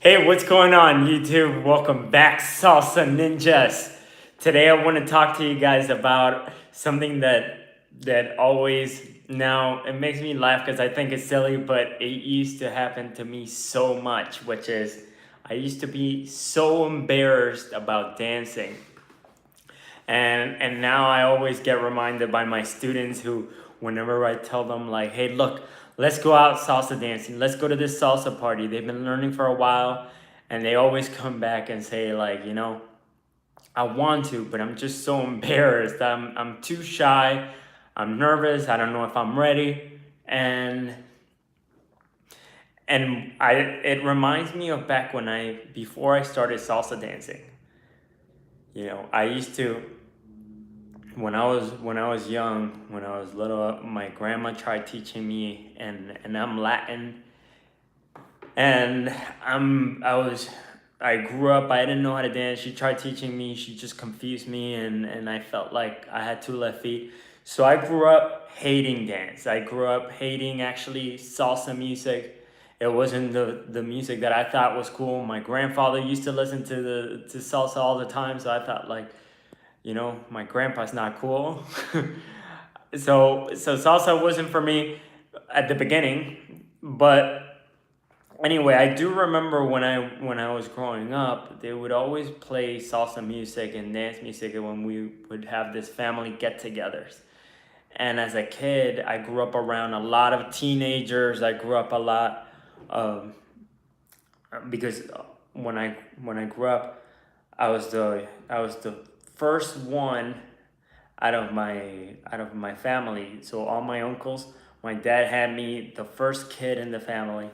Hey, what's going on, YouTube? Welcome back, Salsa Ninjas. Today, I want to talk to you guys about something that always now it makes me laugh because I think it's silly, but it used to happen to me so much, which is I used to be so embarrassed about dancing. And now I always get reminded by my students who, whenever I tell them like, hey, look, let's go out salsa dancing, let's go to this salsa party, they've been learning for a while, and they always come back and say like, I want to, but I'm just so embarrassed. I'm too shy, I'm nervous, I don't know if I'm ready. And it reminds me of back when before I started salsa dancing. I used to, when I was young, when I was little, my grandma tried teaching me, and I'm Latin, and I grew up. I didn't know how to dance. She tried teaching me. She just confused me, and I felt like I had two left feet. So I grew up hating dance. I grew up hating actually salsa music. It wasn't the music that I thought was cool. My grandfather used to listen to salsa all the time, so I thought like, my grandpa's not cool. So salsa wasn't for me at the beginning, but anyway, I do remember when I was growing up, they would always play salsa music and dance music when we would have this family get-togethers. And as a kid, I grew up around a lot of teenagers. I grew up a lot um, because when I grew up, I was the first one out of my family. So all my uncles, my dad had me the first kid in the family,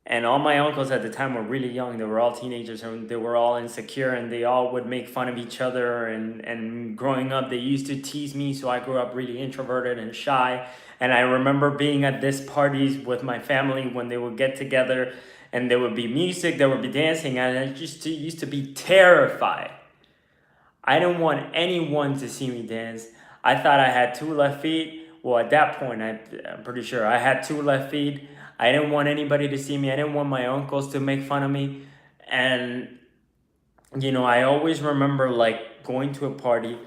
and all my uncles at the time were really young. They were all teenagers and they were all insecure and they all would make fun of each other. And growing up, they used to tease me. So I grew up really introverted and shy. And I remember being at these parties with my family when they would get together and there would be music, there would be dancing. And I just used to be terrified. I didn't want anyone to see me dance. I thought I had two left feet. Well, at that point, I'm pretty sure I had two left feet. I didn't want anybody to see me. I didn't want my uncles to make fun of me. And, I always remember like going to a party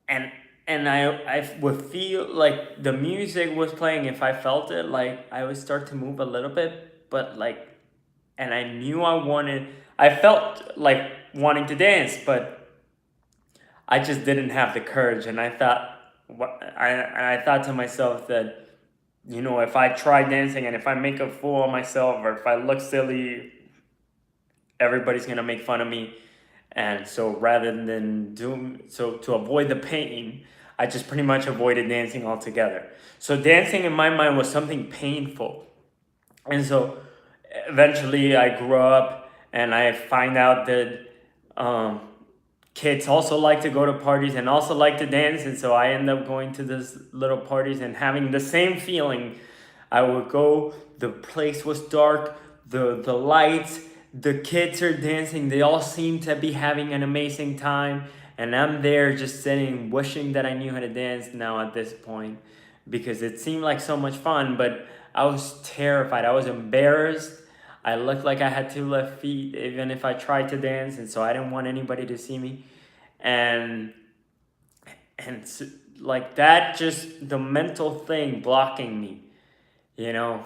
and I would feel like the music was playing. If I felt it, like I would start to move a little bit, but like, and I felt like wanting to dance, but I just didn't have the courage, and I thought to myself that, if I try dancing and if I make a fool of myself or if I look silly, everybody's gonna make fun of me. And so rather than to avoid the pain, I just pretty much avoided dancing altogether. So dancing in my mind was something painful, and so eventually I grew up and I find out that um, kids also like to go to parties and also like to dance. And so I end up going to this little parties and having the same feeling. I would go, the place was dark, the lights, the kids are dancing, they all seem to be having an amazing time, and I'm there just sitting wishing that I knew how to dance now at this point, because it seemed like so much fun, but I was terrified, I was embarrassed. I looked like I had two left feet even if I tried to dance, and so I didn't want anybody to see me. And like that, just the mental thing blocking me,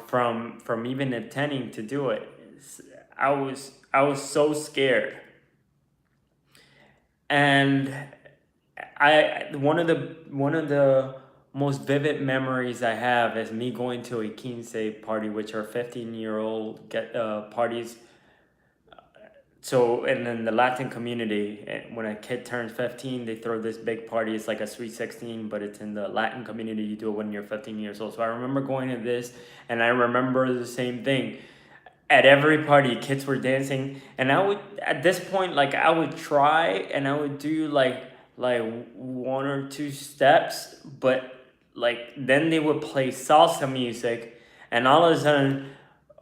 from even intending to do it. I was so scared. And I one of the most vivid memories I have is me going to a 15 party, which are 15-year-old get parties. So, and in the Latin community, when a kid turns 15, they throw this big party. It's like a sweet 16, but it's in the Latin community. You do it when you're 15 years old. So I remember going to this, and I remember the same thing. At every party, kids were dancing, and I would, at this point, like I would try and I would do like one or two steps, but like then they would play salsa music, and all of a sudden,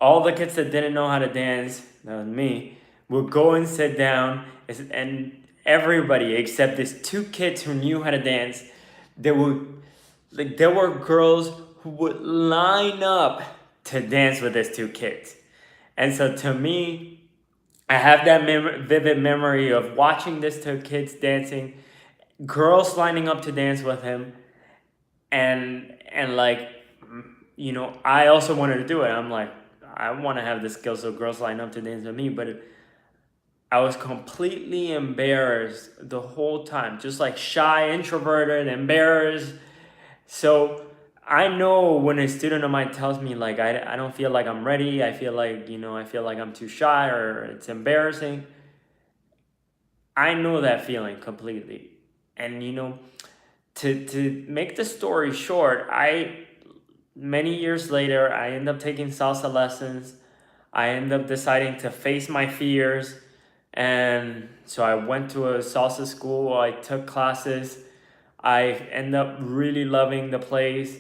all the kids that didn't know how to dance, that was me, would go and sit down, and everybody except these two kids who knew how to dance, there were girls who would line up to dance with these two kids. And so to me, I have that vivid memory of watching this two kids dancing, girls lining up to dance with him, and like, I also wanted to do it. I'm like, I want to have the skill, so girls line up to dance with me, but I was completely embarrassed the whole time, just like shy, introverted, embarrassed. So I know when a student of mine tells me like I don't feel like I'm ready, I feel like, I feel like I'm too shy or it's embarrassing. I know that feeling completely. And to make the story short, I many years later I end up taking salsa lessons. I end up deciding to face my fears. And so I went to a salsa school, I took classes. I end up really loving the place.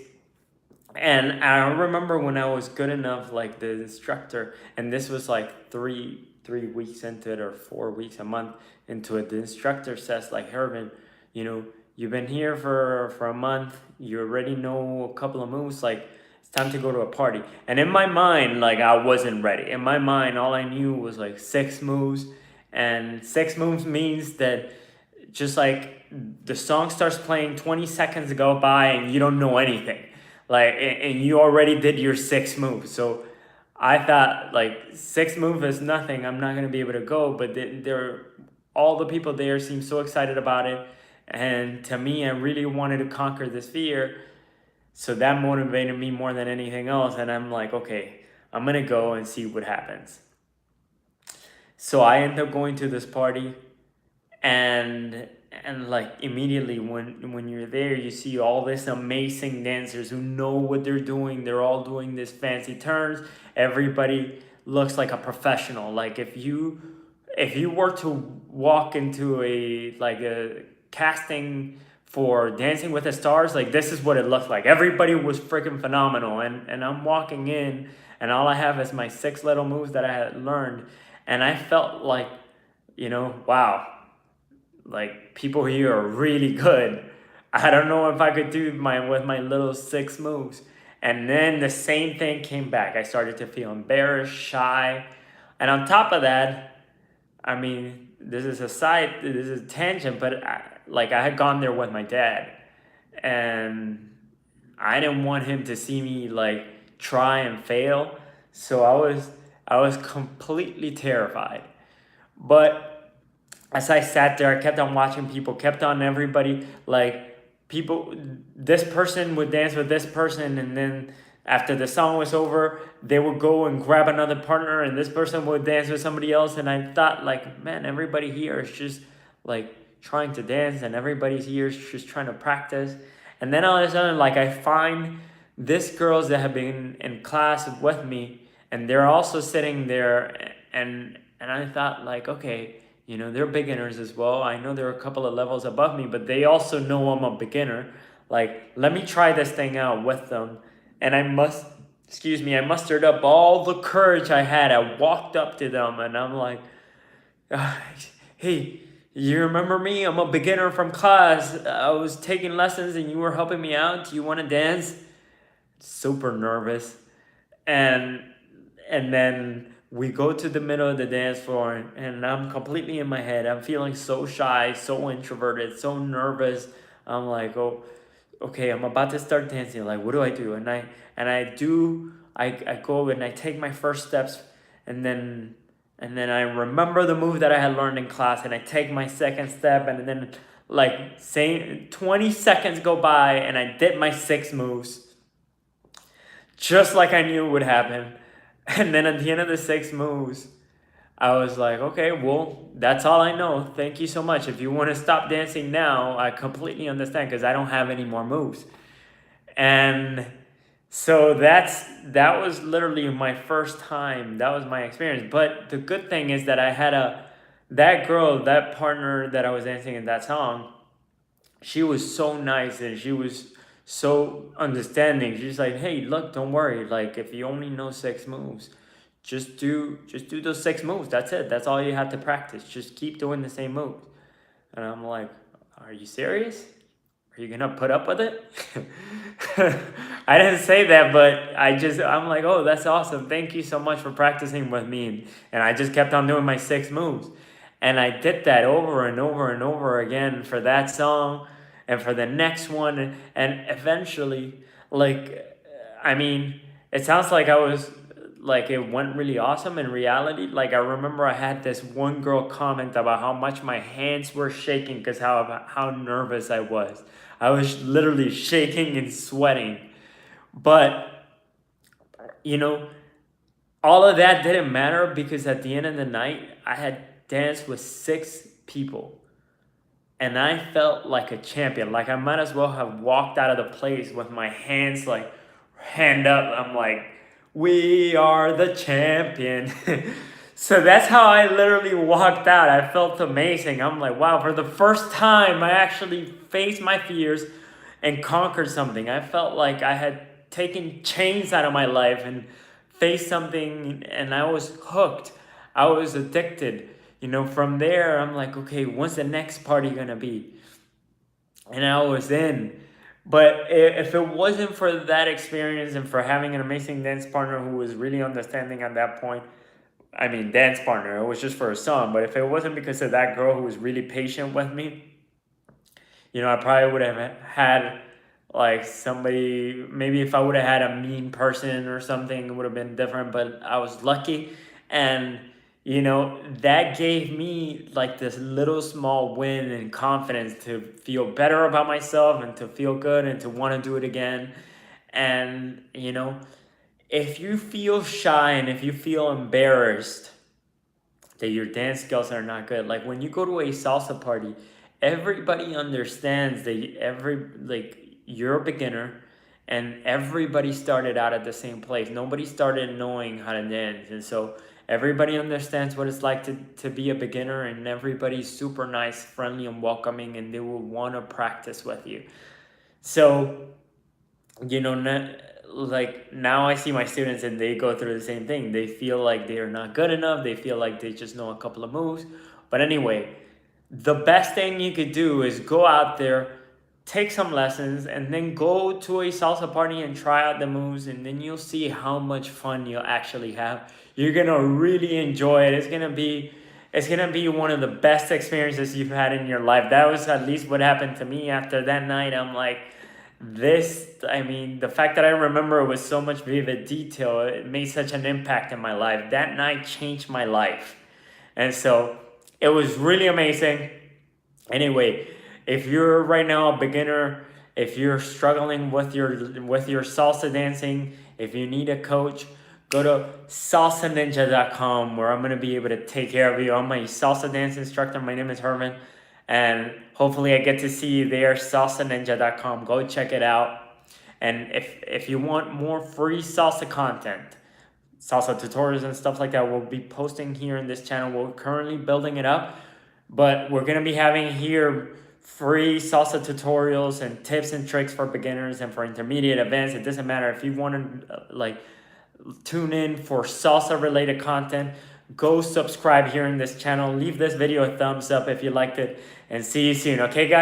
And I remember when I was good enough, like the instructor, and this was like three weeks into it, or 4 weeks, a month into it. The instructor says, like, Herman, you know, you've been here for a month. You already know a couple of moves. Like, it's time to go to a party. And in my mind, like, I wasn't ready. In my mind, all I knew was like 6 moves, and 6 moves means that just like the song starts playing, 20 seconds go by and you don't know anything, like, and you already did your 6 moves. So I thought like 6 move is nothing, I'm not going to be able to go, but there, all the people there seem so excited about it, and to me I really wanted to conquer this fear. So that motivated me more than anything else, and I'm like, okay, I'm going to go and see what happens. So I end up going to this party, and like immediately when you're there, you see all these amazing dancers who know what they're doing. They're all doing these fancy turns. Everybody looks like a professional. Like if you were to walk into a casting for Dancing with the Stars, like this is what it looked like. Everybody was freaking phenomenal, and I'm walking in, and all I have is my 6 little moves that I had learned, and I felt like, wow, like people here are really good. I don't know if I could do my little 6 moves. And then the same thing came back. I started to feel embarrassed, shy. And on top of that, I mean, this is a tangent, but I had gone there with my dad, and I didn't want him to see me like try and fail. So I was completely terrified. But as I sat there, I kept on watching people, kept on everybody, like people, this person would dance with this person, and then after the song was over, they would go and grab another partner, and this person would dance with somebody else. And I thought, like, man, everybody here is just like trying to dance, and everybody's here is just trying to practice. And then all of a sudden, like, I find these girls that have been in class with me, and they're also sitting there, and I thought, like, okay, they're beginners as well. I know they're a couple of levels above me, but they also know I'm a beginner. Like, let me try this thing out with them. And I mustered up all the courage I had. I walked up to them, and I'm like, uh, hey, you remember me? I'm a beginner from class. I was taking lessons and you were helping me out. Do you want to dance? Super nervous. And and then we go to the middle of the dance floor, and I'm completely in my head. I'm feeling so shy, so introverted, so nervous. I'm like, oh, okay, I'm about to start dancing. Like, what do I do? And I go and I take my first steps, and then I remember the move that I had learned in class, and I take my second step, and then like same 20 seconds go by, and I did my 6 moves just like I knew would happen. And then at the end of the 6 moves, I was like, okay, well, that's all I know. Thank you so much. If you want to stop dancing now, I completely understand, because I don't have any more moves. And so that was literally my first time. That was my experience. But the good thing is that I had that girl, that partner that I was dancing in that song, she was so nice, and she was so understanding. She's like, hey, look, don't worry. Like, if you only know 6 moves, just do those 6 moves. That's it. That's all you have to practice. Just keep doing the same moves. And I'm like, are you serious? are you gonna put up with it? I didn't say that, but I'm like, oh, that's awesome. Thank you so much for practicing with me. And I just kept on doing my 6 moves. And I did that over and over and over again for that song and for the next one. And eventually, like, I mean, it sounds like I was like it went really awesome in reality. Like I remember I had this one girl comment about how much my hands were shaking because how nervous I was. I was literally shaking and sweating. But you know, all of that didn't matter because at the end of the night, I had danced with 6 people. And I felt like a champion. Like I might as well have walked out of the place with my hands like hand up. I'm like, we are the champion. So that's how I literally walked out. I felt amazing. I'm like, wow, for the first time, I actually faced my fears and conquered something. I felt like I had taken chains out of my life and faced something, and I was hooked. I was addicted. From there, I'm like, okay, when's the next party gonna be? And I was in. But if it wasn't for that experience and for having an amazing dance partner who was really understanding at that point, I mean, dance partner, it was just for a song. But if it wasn't because of that girl who was really patient with me, I probably would have had like somebody, maybe if I would have had a mean person or something, it would have been different. But I was lucky. And, that gave me like this little small win and confidence to feel better about myself and to feel good and to want to do it again. And, if you feel shy and if you feel embarrassed that your dance skills are not good. Like when you go to a salsa party, everybody understands that you're a beginner and everybody started out at the same place. Nobody started knowing how to dance. And so everybody understands what it's like to be a beginner, and everybody's super nice, friendly, and welcoming, and they will want to practice with you. So like now I see my students and they go through the same thing. They feel like they are not good enough. They feel like they just know a couple of moves. But anyway, the best thing you could do is go out there, take some lessons, and then go to a salsa party and try out the moves, and then you'll see how much fun you'll actually have. You're gonna really enjoy it. It's gonna be one of the best experiences you've had in your life. That was at least what happened to me after that night. I'm like, the fact that I remember it with so much vivid detail, it made such an impact in my life. That night changed my life. And so it was really amazing. Anyway, if you're right now a beginner, if you're struggling with your salsa dancing, if you need a coach, go to salsaninja.com where I'm going to be able to take care of you. I'm a salsa dance instructor. My name is Herman. And hopefully I get to see you there, salsaninja.com. Go check it out. And if you want more free salsa content, salsa tutorials and stuff like that, we'll be posting here in this channel. We're currently building it up, but we're going to be having here free salsa tutorials and tips and tricks for beginners and for intermediate, advanced. It doesn't matter. If you want to tune in for salsa related content, go subscribe here in this channel. Leave this video a thumbs up if you liked it, and see you soon. Okay, guys?